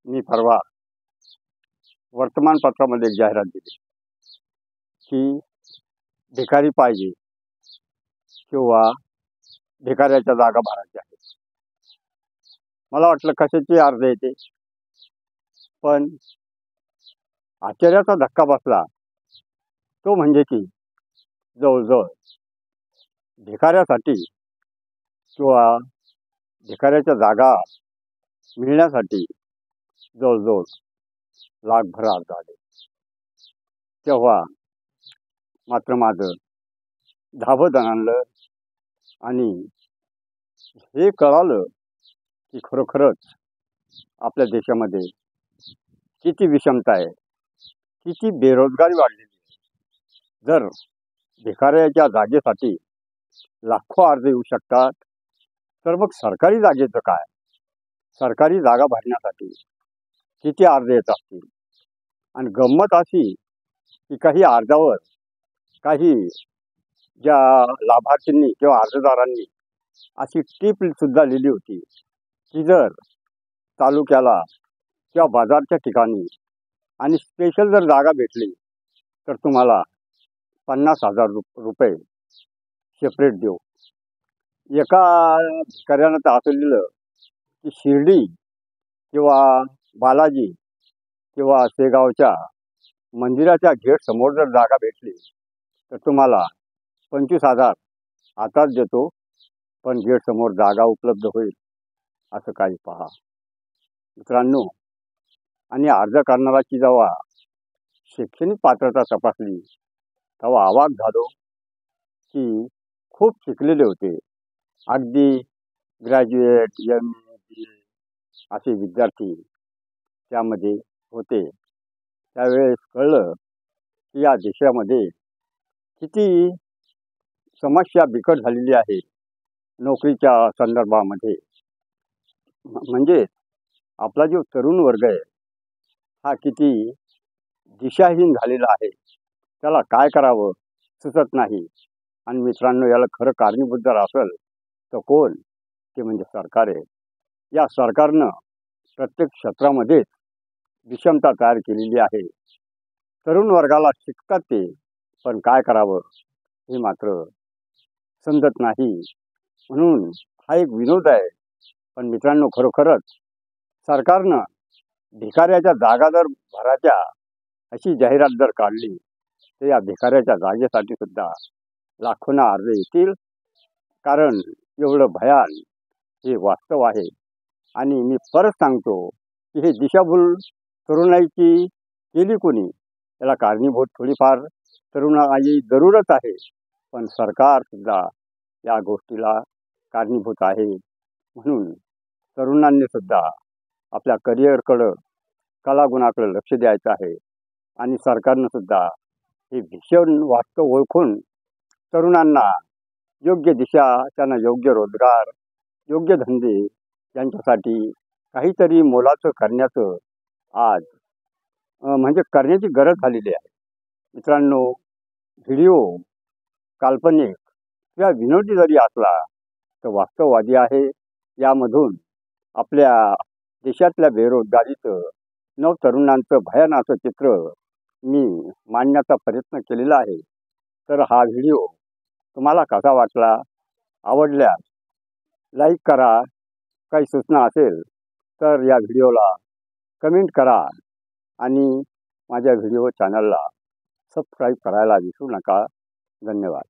मी परवा वर्तमानपत्रामध्ये एक जाहिरात दिली की भिकारी पाहिजे किंवा भिकाऱ्याच्या जागा भरायच्या आहेत. मला वाटलं कशाची अर्ज येते, पण आश्चर्याचा धक्का बसला तो म्हणजे की जवळजवळ भिकाऱ्यासाठी किंवा भिकाऱ्याच्या जागा मिळण्यासाठी जवळजवळ लाखभर अर्ज आले. तेव्हा मात्र माझं धाबं आणलं आणि हे कळालं की खरोखरच आपल्या देशामध्ये किती विषमता आहे, किती बेरोजगारी वाढलेली आहे. जर भिकाऱ्याच्या जागेसाठी लाखो अर्ज येऊ शकतात, तर मग सरकारी जागेचं काय? सरकारी जागा भरण्यासाठी किती अर्ज येत असतील? आणि गंमत अशी की काही अर्जावर काही ज्या लाभार्थींनी किंवा अर्जदारांनी अशी टीप सुद्धा लिहिली होती की जर तालुक्याला किंवा बाजारच्या ठिकाणी आणि स्पेशल जर जागा भेटली तर तुम्हाला 50,000 रुपये सेपरेट देऊ. एका भिकाऱ्यानं तर असं लिहिलं की शिर्डी किंवा बालाजी किंवा शेगावच्या मंदिराच्या गेट समोर जर जागा भेटली तर तुम्हाला 25,000 आताच देतो, पण गेट समोर जागा उपलब्ध होईल असं काही पहा. मित्रांनो, आणि अर्ज करणाराची जेव्हा शैक्षणिक पात्रता तपासली तेव्हा अवाक झालो की खूप शिकलेले होते. अगदी ग्रॅज्युएट, MA, BA असे विद्यार्थी त्यामध्ये होते. त्यावेळेस कळलं की या देशामध्ये किती समस्या बिकट झालेली आहे नोकरीच्या संदर्भामध्ये. म्हणजे आपला जो तरुण वर्ग आहे हा किती दिशाहीन झालेला आहे, त्याला काय करावं सुचत नाही. आणि मित्रांनो, याला खरं कारणीभूत जर असेल तर कोण? ते म्हणजे सरकार आहे. या सरकारनं प्रत्येक क्षेत्रामध्येच विषमता तयार केलेली आहे. तरुण वर्गाला शिकतात ते, पण काय करावं हे मात्र समजत नाही. म्हणून हा एक विनोद आहे. पण मित्रांनो, खरोखरच सरकारनं भिकाऱ्याच्या जागा जर भरायच्या अशी जाहिरात जर काढली तर या भिकाऱ्याच्या जागेसाठी सुद्धा लाखोना अर्ज येतील. कारण एवढं भयान हे वास्तव आहे. आणि मी परत सांगतो की हे दिशाभूल तरुणाईची केली कोणी? याला कारणीभूत थोडीफार तरुणाई जरूरच आहे, पण सरकार सुद्धा या गोष्टीला कारणीभूत आहे. म्हणून तरुणांनी सुद्धा आपल्या करिअरकडं, कलागुणाकडं लक्ष द्यायचं आहे. आणि सरकारनं सुद्धा हे भीषण वास्तव ओळखून तरुणांना योग्य दिशा, त्यांना योग्य रोजगार, योग्य धंदे यांच्यासाठी काहीतरी मोलाचं करण्याचं आज म्हणजे करण्याची गरज झालेली आहे. मित्रांनो, व्हिडिओ काल्पनिक किंवा विनोदी जरी असला तर वास्तववादी आहे. यामधून आपल्या देशातल्या बेरोजगारीचं, नवतरुणांचं भयानाचं चित्र मी मांडण्याचा प्रयत्न केलेला आहे. तर हा व्हिडिओ तुम्हाला कसा वाटला? आवडल्यास लाईक करा. काही सूचना असेल तर या व्हिडिओला कमेंट करा आणि माझ्या व्हिडिओ चॅनलला सबस्क्राईब करायला विसरू नका. धन्यवाद.